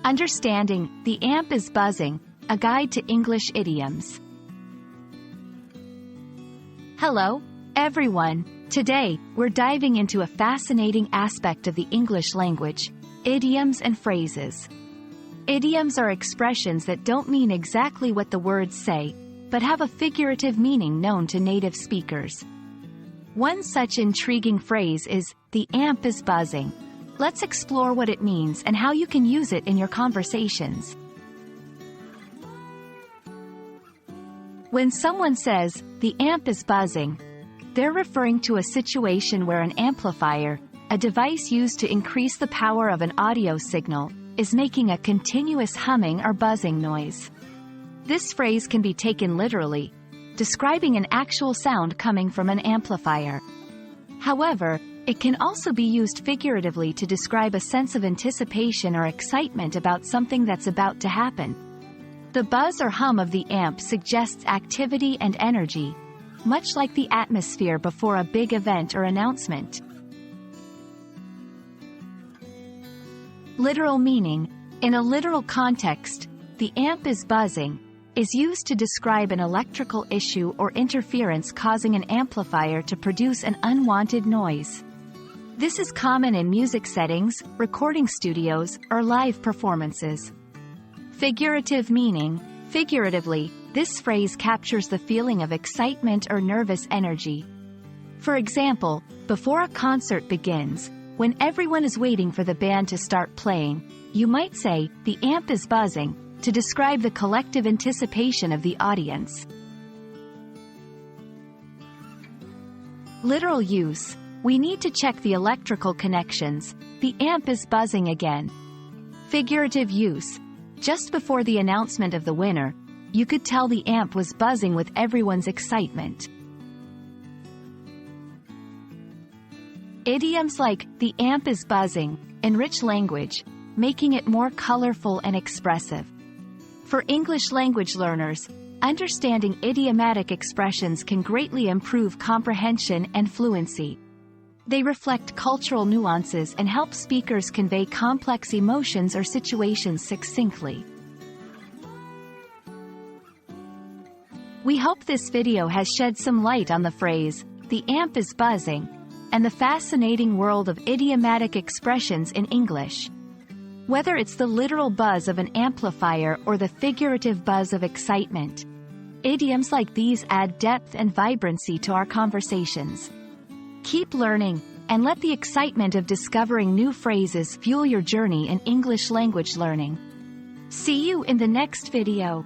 Understanding the amp is buzzing, a guide to English idioms. Hello, everyone. Today, we're diving into a fascinating aspect of the English language, idioms and phrases. Idioms are expressions that don't mean exactly what the words say, but have a figurative meaning known to native speakers. One such intriguing phrase is, "The amp is buzzing." Let's explore what it means and how you can use it in your conversations. When someone says, "The amp is buzzing," they're referring to a situation where an amplifier, a device used to increase the power of an audio signal, is making a continuous humming or buzzing noise. This phrase can be taken literally, describing an actual sound coming from an amplifier. However, it can also be used figuratively to describe a sense of anticipation or excitement about something that's about to happen. The buzz or hum of the amp suggests activity and energy, much like the atmosphere before a big event or announcement. Literal meaning. In a literal context, the amp is buzzing is used to describe an electrical issue or interference causing an amplifier to produce an unwanted noise. This is common in music settings, recording studios, or live performances. Figurative meaning. Figuratively, this phrase captures the feeling of excitement or nervous energy. For example, before a concert begins, when everyone is waiting for the band to start playing, you might say, "The amp is buzzing," to describe the collective anticipation of the audience. Literal use. We need to check the electrical connections. The amp is buzzing again. Figurative use. Just before the announcement of the winner, you could tell the amp was buzzing with everyone's excitement. Idioms like, "The amp is buzzing," enrich language, making it more colorful and expressive. For English language learners, understanding idiomatic expressions can greatly improve comprehension and fluency. They reflect cultural nuances and help speakers convey complex emotions or situations succinctly. We hope this video has shed some light on the phrase, "The amp is buzzing," and the fascinating world of idiomatic expressions in English. Whether it's the literal buzz of an amplifier or the figurative buzz of excitement, idioms like these add depth and vibrancy to our conversations. Keep learning, and let the excitement of discovering new phrases fuel your journey in English language learning. See you in the next video.